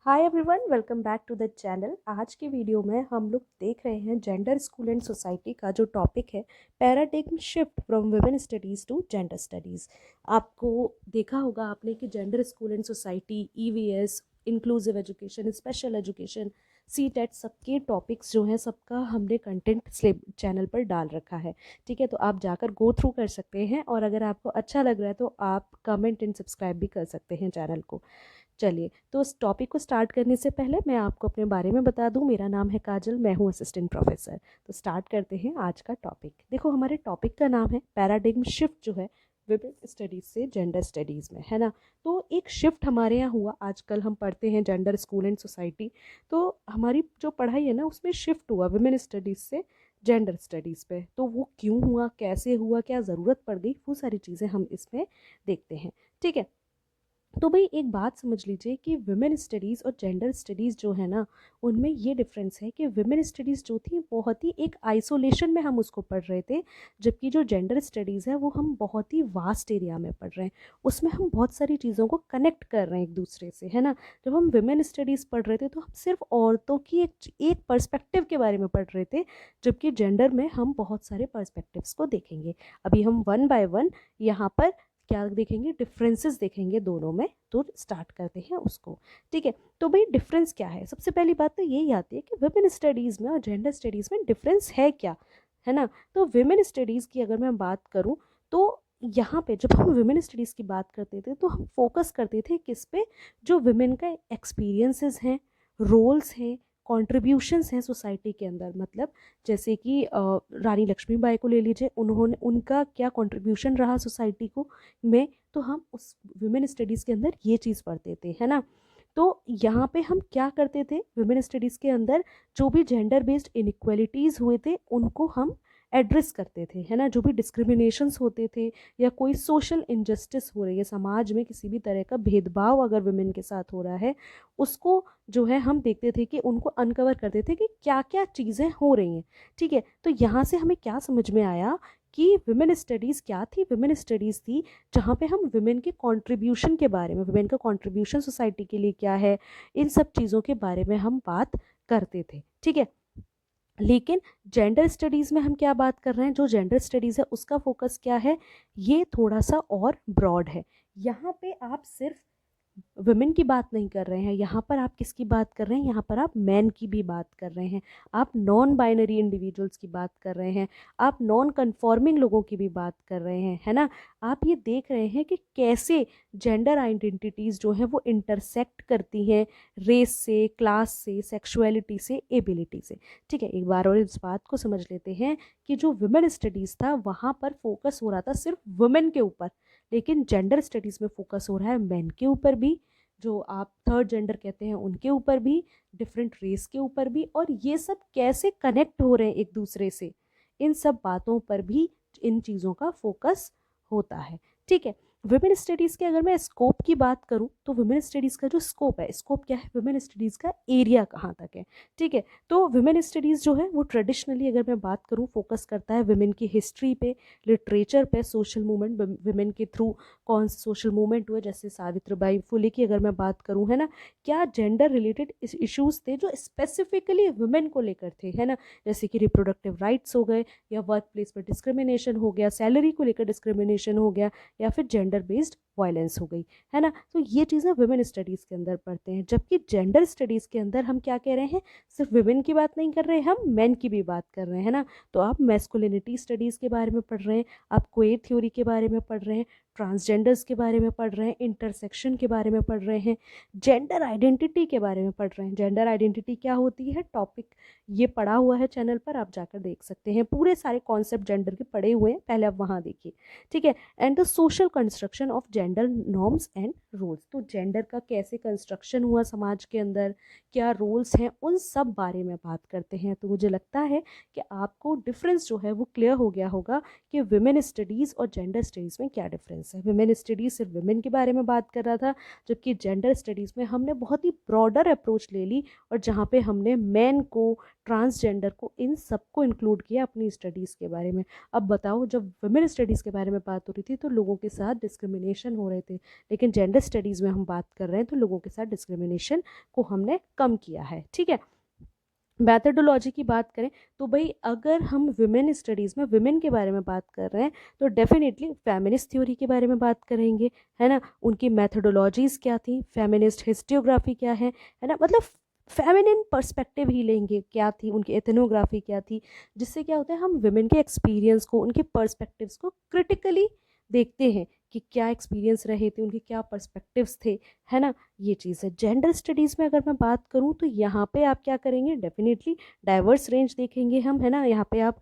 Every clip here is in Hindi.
Hi everyone, welcome back to the channel. आज की वीडियो में हम लोग देख रहे हैं जेंडर स्कूल एंड सोसाइटी का जो टॉपिक है, paradigm shift from women studies to gender studies. आपको देखा होगा आपने कि gender school and society, EVS, inclusive education, special education, CTET, सबके टॉपिक्स जो हैं सबका हमने कंटेंट चैनल पर डाल रखा है। ठीक है, तो आप जाकर गो थ्रू कर सकते हैं और अगर आपको अच्छा लग रहा है तो आप कमेंट एंड सब्सक्राइब भी कर सकते हैं चैनल को। चलिए, तो उस टॉपिक को स्टार्ट करने से पहले मैं आपको अपने बारे में बता दूं। मेरा नाम है काजल, मैं हूं असिस्टेंट प्रोफेसर। तो स्टार्ट करते हैं आज का टॉपिक। देखो, हमारे टॉपिक का नाम है पैराडिग्म शिफ्ट, जो है विमेन स्टडीज़ से जेंडर स्टडीज़ में, है ना। तो एक शिफ्ट हमारे यहाँ हुआ। आजकल हम पढ़ते हैं जेंडर स्कूल एंड सोसाइटी, तो हमारी जो पढ़ाई है ना उसमें शिफ्ट हुआ विमेन स्टडीज़ से जेंडर स्टडीज़ पे। तो वो क्यों हुआ, कैसे हुआ, क्या ज़रूरत पड़ गई, वो सारी चीज़ें हम इसमें देखते हैं। ठीक है, तो भाई एक बात समझ लीजिए कि विमेन स्टडीज़ और जेंडर स्टडीज़ जो है ना, उनमें ये डिफरेंस है कि विमेन स्टडीज़ जो थी बहुत ही एक आइसोलेशन में हम उसको पढ़ रहे थे, जबकि जो जेंडर स्टडीज़ है वो हम बहुत ही वास्ट एरिया में पढ़ रहे हैं। उसमें हम बहुत सारी चीज़ों को कनेक्ट कर रहे हैं एक दूसरे से, है ना। जब हम विमेन स्टडीज़ पढ़ रहे थे तो हम सिर्फ औरतों की एक पर्सपेक्टिव के बारे में पढ़ रहे थे, जबकि जेंडर में हम बहुत सारे पर्सपेक्टिव्स को देखेंगे। अभी हम वन बाय वन यहाँ पर क्या देखेंगे, डिफरेंसेस देखेंगे दोनों में। तो स्टार्ट करते हैं उसको। ठीक है, तो भाई डिफरेंस क्या है। सबसे पहली बात तो यही आती है कि विमेन स्टडीज़ में और जेंडर स्टडीज़ में डिफरेंस है क्या, है ना। तो विमेन स्टडीज़ की अगर मैं बात करूँ तो यहाँ पे जब हम विमेन स्टडीज़ की बात करते थे तो हम फोकस करते थे किस पे, जो विमेन का एक्सपीरियंसेस हैं, रोल्स हैं, कॉन्ट्रीब्यूशंस हैं सोसाइटी के अंदर। मतलब जैसे कि रानी लक्ष्मीबाई को ले लीजिए, उन्होंने उनका क्या कंट्रीब्यूशन रहा सोसाइटी को में, तो हम उस वुमेन स्टडीज़ के अंदर ये चीज़ पढ़ते थे, है ना। तो यहाँ पे हम क्या करते थे वुमेन स्टडीज़ के अंदर, जो भी जेंडर बेस्ड इनइक्वालिटीज़ हुए थे उनको हम एड्रेस करते थे, है ना। जो भी डिस्क्रिमिनेशंस होते थे या कोई सोशल इनजस्टिस हो रही है समाज में, किसी भी तरह का भेदभाव अगर वुमेन के साथ हो रहा है, उसको जो है हम देखते थे कि उनको अनकवर करते थे कि क्या क्या चीज़ें हो रही हैं। ठीक है, तो यहाँ से हमें क्या समझ में आया कि विमेन स्टडीज़ क्या थी। विमेन स्टडीज़ थी जहाँ पे हम विमेन के कंट्रीब्यूशन के बारे में, विमेन का कंट्रीब्यूशन सोसाइटी के लिए क्या है, इन सब चीज़ों के बारे में हम बात करते थे। ठीक है, लेकिन जेंडर स्टडीज़ में हम क्या बात कर रहे हैं, जो जेंडर स्टडीज़ है उसका फोकस क्या है, ये थोड़ा सा और ब्रॉड है। यहाँ पे आप सिर्फ वुमेन की बात नहीं कर रहे हैं, यहाँ पर आप किसकी बात कर रहे हैं, यहाँ पर आप मैन की भी बात कर रहे हैं, आप नॉन बाइनरी इंडिविजुअल्स की बात कर रहे हैं, आप नॉन कन्फॉर्मिंग लोगों की भी बात कर रहे हैं, है ना। आप ये देख रहे हैं कि कैसे जेंडर आइडेंटिटीज़ जो हैं वो इंटरसेक्ट करती हैं रेस से, क्लास से, सेक्सुअलिटी से, एबिलिटी से। ठीक है, एक बार और इस बात को समझ लेते हैं कि जो वुमेन स्टडीज़ था वहाँ पर फोकस हो रहा था सिर्फ वुमेन के ऊपर, लेकिन जेंडर स्टडीज़ में फोकस हो रहा है मैन के ऊपर भी, जो आप थर्ड जेंडर कहते हैं उनके ऊपर भी, डिफरेंट रेस के ऊपर भी, और ये सब कैसे कनेक्ट हो रहे हैं एक दूसरे से, इन सब बातों पर भी इन चीज़ों का फोकस होता है। ठीक है, वुमेन स्टडीज़ के अगर मैं स्कोप की बात करूं तो वुमेन स्टडीज़ का जो स्कोप है, स्कोप क्या है, वुमेन स्टडीज़ का एरिया कहाँ तक है। ठीक है, तो वुमेन स्टडीज़ जो है वो ट्रेडिशनली अगर मैं बात करूं फोकस करता है वुमेन की हिस्ट्री पे, लिटरेचर पे, सोशल मूवमेंट, वुमेन के थ्रू कौन से सोशल मूवमेंट हुए, जैसे सावित्रीबाई फुले की अगर मैं बात करूं, है ना। क्या जेंडर रिलेटेड इश्यूज थे जो स्पेसिफिकली वुमेन को लेकर थे, है ना। जैसे कि रिप्रोडक्टिव राइट्स हो गए, या वर्क प्लेस पर डिस्क्रिमिनेशन हो गया, सैलरी को लेकर डिस्क्रिमिनेशन हो गया, या फिर जेंडर बेस्ड वायलेंस हो गई, है ना। तो ये चीज़ें वुमेन स्टडीज़ के अंदर पढ़ते हैं, जबकि जेंडर स्टडीज़ के अंदर हम क्या कह रहे हैं, सिर्फ वुमेन की बात नहीं कर रहे हैं, हम मैन की भी बात कर रहे हैं, है ना। तो आप मैस्कुलिनिटी स्टडीज़ के बारे में पढ़ रहे हैं, आप क्वेयर थ्योरी के बारे में पढ़ रहे हैं, ट्रांसजेंडर्स के बारे में पढ़ रहे हैं, इंटरसेक्शन के बारे में पढ़ रहे हैं, जेंडर आइडेंटिटी के बारे में पढ़ रहे हैं। जेंडर आइडेंटिटी क्या होती है, टॉपिक ये पढ़ा हुआ है चैनल पर, आप जाकर देख सकते हैं, पूरे सारे कॉन्सेप्ट जेंडर के पढ़े हुए हैं, पहले आप वहाँ देखिए। ठीक है, and the social construction of gender norms and roles, तो जेंडर का कैसे कंस्ट्रक्शन हुआ समाज के अंदर, क्या रोल्स हैं, उन सब बारे में बात करते हैं। तो मुझे लगता है कि आपको डिफरेंस जो है वो क्लियर हो गया होगा कि वुमेन स्टडीज़ और जेंडर स्टडीज़ में क्या डिफरेंस डिफरेंस है। विमेन स्टडीज़ सिर्फ विमेन के बारे में बात कर रहा था, जबकि जेंडर स्टडीज़ में हमने बहुत ही ब्रॉडर अप्रोच ले ली और जहाँ पे हमने मैन को, ट्रांसजेंडर को, इन सबको इंक्लूड किया अपनी स्टडीज़ के बारे में। अब बताओ, जब वुमेन स्टडीज़ के बारे में बात हो रही थी तो लोगों के साथ डिस्क्रिमिनेशन हो रहे थे, लेकिन जेंडर स्टडीज़ में हम बात कर रहे हैं तो लोगों के साथ डिस्क्रिमिनेशन को हमने कम किया है। ठीक है, मैथडोलॉजी की बात करें तो भाई अगर हम विमेन स्टडीज़ में विमेन के बारे में बात कर रहे हैं तो डेफिनेटली फेमिनिस्ट थ्योरी के बारे में बात करेंगे, है ना। उनकी मैथडोलॉजीज़ क्या थी, फेमिनिस्ट हिस्टोग्राफी क्या है ना, मतलब फेमिनिन पर्सपेक्टिव ही लेंगे, क्या थी उनकी एथनोग्राफी क्या थी, जिससे क्या होता है हम विमेन के एक्सपीरियंस को, उनके पर्सपेक्टिव्स को क्रिटिकली देखते हैं कि क्या एक्सपीरियंस रहे थे, उनके क्या पर्सपेक्टिव्स थे, है ना। ये चीज़ है। जेंडर स्टडीज़ में अगर मैं बात करूँ तो यहाँ पे आप क्या करेंगे, डेफिनेटली डाइवर्स रेंज देखेंगे हम, है ना। यहाँ पे आप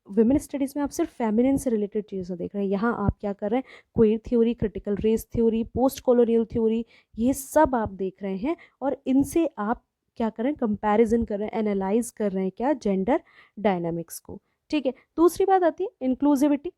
विमेन स्टडीज़ में आप सिर्फ फेमिनिन से रिलेटेड चीज़ें देख रहे हैं, यहाँ आप क्या कर रहे हैं, queer theory, critical race theory, post colonial theory, ये सब आप देख रहे हैं और इनसे आप क्या कर रहे हैं, कंपैरिजन कर रहे हैं, एनालाइज कर रहे हैं क्या, जेंडर डायनामिक्स को। ठीक है, दूसरी बात आती है इंक्लूसिविटी।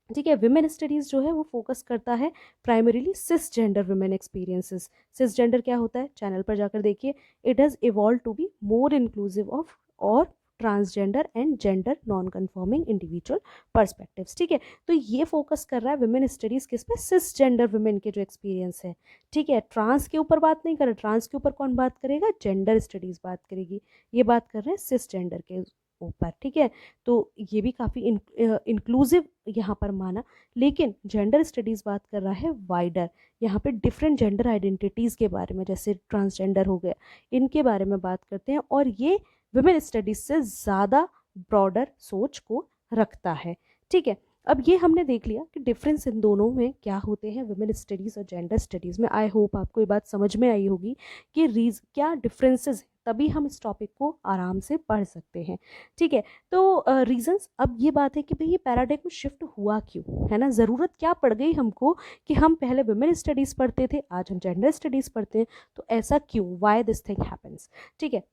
ठीक है, विमेन स्टडीज़ जो है वो फोकस करता है primarily cis gender women experiences. Cis gender क्या होता है, चैनल पर जाकर देखिए, it has evolve to be more inclusive of और transgender and gender non conforming individual perspectives. ठीक है, तो ये फोकस कर रहा है विमेन स्टडीज़ किस पे, सिस जेंडर विमेन के जो एक्सपीरियंस है। ठीक है, ट्रांस के ऊपर बात नहीं कर रहा, ट्रांस के ऊपर कौन बात करेगा, जेंडर स्टडीज़ बात करेगी। ये बात कर रहे हैं सिस जेंडर के ऊपर। ठीक है, तो ये भी काफ़ी इंक्लूसिव यहाँ पर माना, लेकिन जेंडर स्टडीज़ बात कर रहा है वाइडर, यहाँ पे डिफरेंट जेंडर आइडेंटिटीज़ के बारे में, जैसे ट्रांसजेंडर हो गया, इनके बारे में बात करते हैं और ये विमेन स्टडीज़ से ज़्यादा ब्रॉडर सोच को रखता है। ठीक है, अब ये हमने देख लिया कि डिफरेंस इन दोनों में क्या होते हैं, विमेन स्टडीज़ और जेंडर स्टडीज़ में। आई होप आपको ये बात समझ में आई होगी कि क्या डिफरेंसेस, तभी हम इस टॉपिक को आराम से पढ़ सकते हैं। ठीक है, तो रीजंस, अब ये बात है कि भाई ये पैराडाइम शिफ्ट हुआ क्यों, है ना, ज़रूरत क्या पड़ गई हमको कि हम पहले विमेन स्टडीज़ पढ़ते थे, आज हम जेंडर स्टडीज़ पढ़ते हैं, तो ऐसा क्यों, वाई दिस थिंग हैपन्स। ठीक है,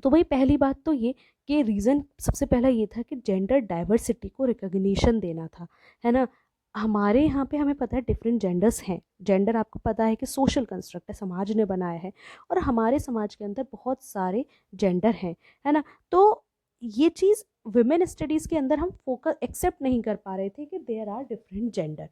तो भाई पहली बात तो ये कि रीज़न सबसे पहला ये था कि जेंडर डाइवर्सिटी को रिकॉग्निशन देना था, है ना। हमारे यहाँ पे हमें पता है डिफरेंट जेंडर्स हैं, जेंडर आपको पता है कि सोशल कंस्ट्रक्ट है, समाज ने बनाया है और हमारे समाज के अंदर बहुत सारे जेंडर हैं, है ना। तो ये चीज़ विमेन स्टडीज़ के अंदर हम फोकस एक्सेप्ट नहीं कर पा रहे थे कि देयर आर डिफरेंट जेंडर,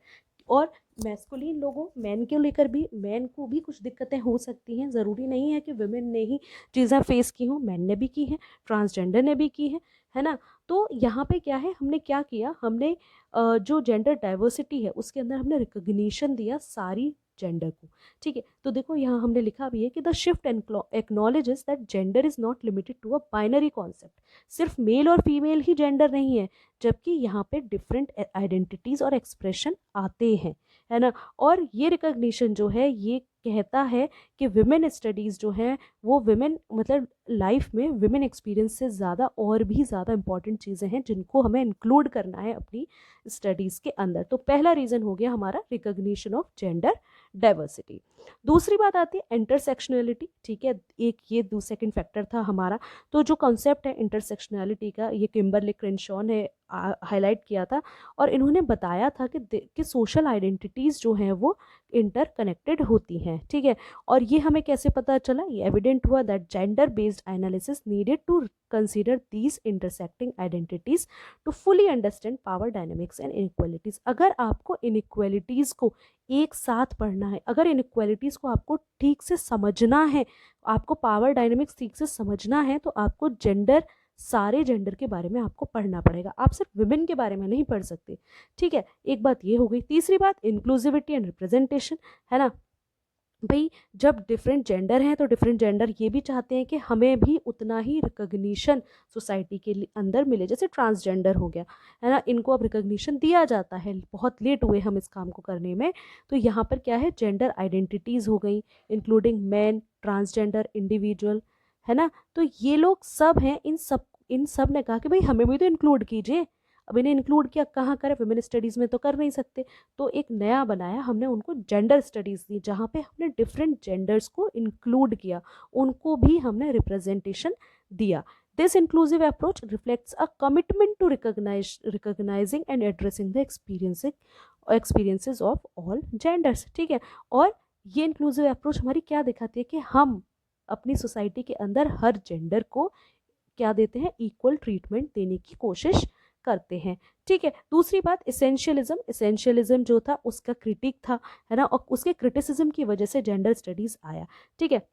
और मैस्कुलिन लोगों, मैन के लेकर भी, मैन को भी कुछ दिक्कतें हो सकती हैं, ज़रूरी नहीं है कि वुमेन ने ही चीज़ें फेस की हों, मैन ने भी की हैं, ट्रांसजेंडर ने भी की है ना। तो यहाँ पे क्या है, हमने क्या किया, हमने जो जेंडर डाइवर्सिटी है उसके अंदर हमने रिकग्निशन दिया सारी जेंडर को। ठीक है, तो देखो यहाँ हमने लिखा भी है कि the shift acknowledges that gender is not limited to a binary concept, सिर्फ मेल और फीमेल ही जेंडर नहीं है, जबकि यहाँ पे डिफरेंट आइडेंटिटीज़ और एक्सप्रेशन आते हैं, है ना। और ये रिकग्निशन जो है ये कहता है कि विमेन स्टडीज़ जो हैं वो विमेन, मतलब लाइफ में विमेन एक्सपीरियंस से ज़्यादा और भी ज़्यादा इंपॉर्टेंट चीज़ें हैं जिनको हमें इंक्लूड करना है अपनी स्टडीज़ के अंदर। तो पहला रीज़न हो गया हमारा रिकग्निशन ऑफ जेंडर डाइवर्सिटी। दूसरी बात आती है इंटरसेक्शनलिटी। ठीक है, एक ये सेकंड फैक्टर था हमारा। तो जो कॉन्सेप्ट है इंटरसेक्शनलिटी का, ये किम्बरले क्रेंशॉ ने हाईलाइट किया था और इन्होंने बताया था कि सोशल आइडेंटिटीज़ जो हैं वो इंटरकनेक्टेड होती हैं। ठीक है, और ये हमें कैसे पता चला, ये एविडेंट हुआ that gender based analysis needed to consider these intersecting identities to fully understand power dynamics and inequalities. अगर आपको इनइक्वालिटीज़ को एक साथ पढ़ना है, अगर इनइक्वालिटीज़ को आपको ठीक से समझना है, आपको पावर डायनेमिक्स ठीक से समझना है, तो आपको जेंडर, सारे जेंडर के बारे में आपको पढ़ना पड़ेगा, आप सिर्फ विमेन के बारे में नहीं पढ़ सकते। ठीक है, एक बात ये हो गई। तीसरी बात इंक्लूसिविटी एंड रिप्रेजेंटेशन, है ना। भाई जब डिफरेंट जेंडर हैं तो डिफरेंट जेंडर ये भी चाहते हैं कि हमें भी उतना ही रिकग्निशन सोसाइटी के अंदर मिले, जैसे ट्रांसजेंडर हो गया, है ना, इनको अब रिकग्निशन दिया जाता है, बहुत लेट हुए हम इस काम को करने में। तो यहाँ पर क्या है, जेंडर आइडेंटिटीज़ हो गई इंक्लूडिंग मैन, ट्रांसजेंडर, इंडिविजुअल, है ना। तो ये लोग सब हैं, इन सब ने कहा कि भाई हमें भी तो इंक्लूड कीजिए। अब इन्हें इंक्लूड किया कहाँ करें, विमेन स्टडीज़ में तो कर नहीं सकते, तो एक नया बनाया हमने, उनको जेंडर स्टडीज़ दी, जहाँ पे हमने डिफरेंट जेंडर्स को इंक्लूड किया, उनको भी हमने रिप्रेजेंटेशन दिया। This inclusive approach reflects a commitment to recognizing and addressing the experiences of all genders. ठीक है, और ये इंक्लूसिव अप्रोच हमारी क्या दिखाती है कि हम अपनी सोसाइटी के अंदर हर जेंडर को क्या देते हैं, इक्वल ट्रीटमेंट देने की कोशिश करते हैं। ठीक है, दूसरी बात इसेंशियलिज्म जो था उसका क्रिटिक था, है ना, और उसके क्रिटिसिज्म की वजह से जेंडर स्टडीज आया। ठीक है,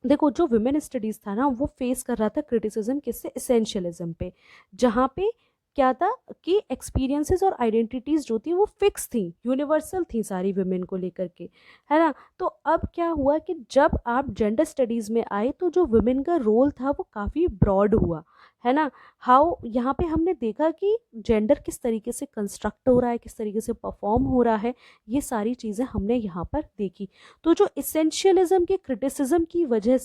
देखो जो वुमेन स्टडीज था ना वो फेस कर रहा था क्रिटिसिज्म किससे, इसेंशियलिज्म पे, जहाँ पे क्या था कि एक्सपीरियंसेस और आइडेंटिटीज जो थी वो फिक्स थी, यूनिवर्सल थी सारी वुमेन को लेकर के, है ना। तो अब क्या हुआ कि जब आप जेंडर स्टडीज में आए तो जो वुमेन का रोल था वो काफ़ी ब्रॉड हुआ, है ना। हाउ यहाँ पे हमने देखा कि जेंडर किस तरीके से कंस्ट्रक्ट हो रहा है, किस तरीके से परफॉर्म हो रहा है, ये सारी चीज़ें हमने यहाँ पर देखी। तो जो इसेंशियलिज्म के क्रिटिसिज्म की वजह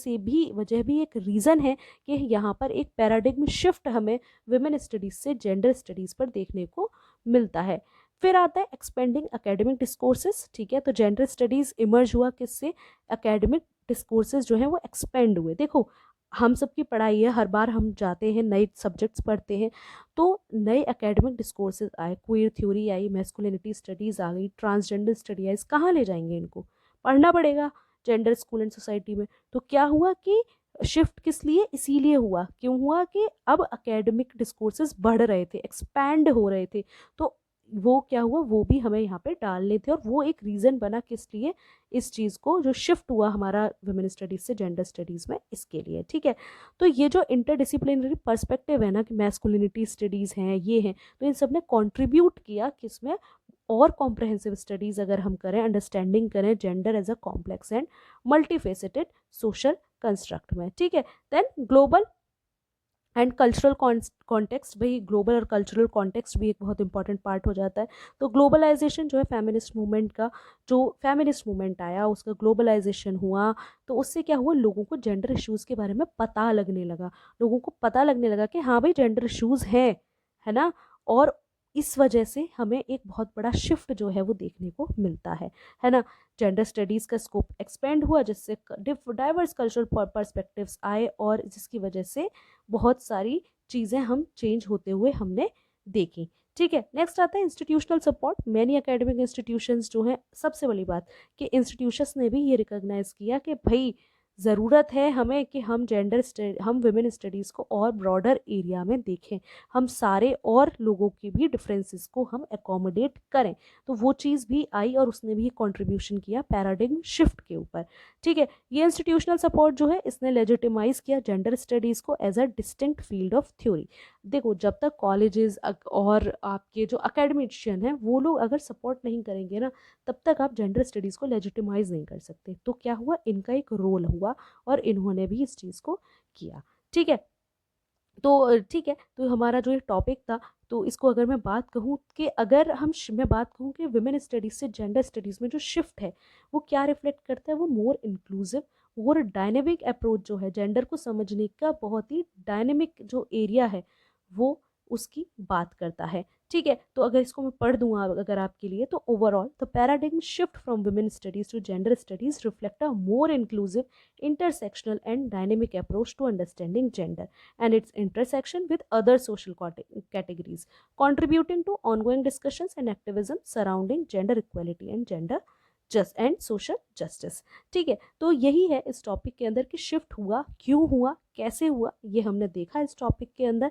भी एक रीज़न है कि यहाँ पर एक पैराडिग्म शिफ्ट हमें वुमेन स्टडीज़ से जेंडर स्टडीज़ पर देखने को मिलता है। फिर आता है एक्सपेंडिंग एकेडमिक डिस्कोर्सेस। ठीक है, तो जेंडर स्टडीज़ इमर्ज हुआ किससे, एकेडमिक डिस्कोर्सेस जो है वो एक्सपेंड हुए। देखो हम सबकी पढ़ाई है, हर बार हम जाते हैं नए सब्जेक्ट्स पढ़ते हैं तो नए एकेडमिक डिस्कोर्सेज आए, क्वीर थ्योरी आई, मैस्कुलिनिटी स्टडीज़ आ गई, ट्रांसजेंडर स्टडी आई, कहाँ ले जाएंगे इनको, पढ़ना पड़ेगा जेंडर स्कूल एंड सोसाइटी में। तो क्या हुआ कि शिफ्ट किस लिए, इसीलिए हुआ, क्यों हुआ कि अब एकेडमिक डिस्कोर्सेज बढ़ रहे थे, एक्सपैंड हो रहे थे, तो वो क्या हुआ, वो भी हमें यहाँ पे डालने थे, और वो एक रीज़न बना किस लिए, इस चीज़ को जो शिफ्ट हुआ हमारा वुमेन स्टडीज़ से जेंडर स्टडीज़ में, इसके लिए। ठीक है, तो ये जो इंटरडिसिप्लिनरी पर्सपेक्टिव है ना कि मैस्कुलिनिटी स्टडीज़ हैं, ये हैं, तो इन सब ने कॉन्ट्रीब्यूट किया किसमें, और कॉम्प्रहेंसिव स्टडीज़ अगर हम करें, अंडरस्टैंडिंग करें gender as a complex and multifaceted social construct में। ठीक है, then global and cultural context, भाई ग्लोबल और कल्चरल कॉन्टेक्स्ट भी एक बहुत इंपॉर्टेंट पार्ट हो जाता है। तो ग्लोबलाइजेशन जो है फेमिनिस्ट मूवमेंट का, जो फेमिनिस्ट मूवमेंट आया उसका ग्लोबलाइजेशन हुआ, तो उससे क्या हुआ, लोगों को जेंडर इश्यूज़ के बारे में पता लगने लगा, लोगों को पता लगने लगा कि हाँ भाई जेंडर इश्यूज़ हैं, है ना। और इस वजह से हमें एक बहुत बड़ा शिफ्ट जो है वो देखने को मिलता है ना। जेंडर स्टडीज़ का स्कोप एक्सपेंड हुआ जिससे डाइवर्स कल्चरल पर्सपेक्टिव्स आए, और जिसकी वजह से बहुत सारी चीज़ें हम चेंज होते हुए हमने देखी। ठीक है, नेक्स्ट आता है institutional support. Many academic institutions जो हैं, सबसे बड़ी बात कि इंस्टीट्यूशंस ने भी ये रिकॉग्नाइज किया कि भाई ज़रूरत है हमें कि हम वुमेन स्टडीज़ को और ब्रॉडर एरिया में देखें, हम सारे और लोगों की भी डिफरेंसेस को हम एकोमोडेट करें। तो वो चीज़ भी आई और उसने भी कंट्रीब्यूशन किया पैराडिग्म शिफ्ट के ऊपर। ठीक है, ये इंस्टीट्यूशनल सपोर्ट जो है इसने लेजिटिमाइज किया जेंडर स्टडीज़ को as a distinct field of theory. देखो जब तक कॉलेजेस और आपके जो अकेडमिशियन हैं वो लोग अगर सपोर्ट नहीं करेंगे ना, तब तक आप जेंडर स्टडीज़ को लेजिटिमाइज नहीं कर सकते। तो क्या हुआ, इनका एक रोल हुआ और इन्होंने भी इस चीज़ को किया। ठीक है, तो ठीक है, तो हमारा जो ये टॉपिक था, तो इसको अगर मैं बात कहूँ कि अगर मैं बात कहूँ कि वुमेन स्टडीज़ से जेंडर स्टडीज़ में जो शिफ्ट है वो क्या रिफ्लेक्ट करता है, वो मोर इंक्लूसिव, मोर डायनेमिक अप्रोच जो है, जेंडर को समझने का बहुत ही डायनेमिक जो एरिया है वो उसकी बात करता है। ठीक है, तो अगर इसको मैं पढ़ दूँ अगर आपके लिए, तो overall the paradigm shift from women studies to gender studies reflect a more inclusive, intersectional and dynamic approach to understanding gender and its intersection with other social categories, contributing to ongoing discussions and activism surrounding gender equality and gender just and social justice. ठीक है, तो यही है इस टॉपिक के अंदर कि शिफ्ट हुआ, क्यों हुआ, कैसे हुआ, ये हमने देखा इस टॉपिक के अंदर।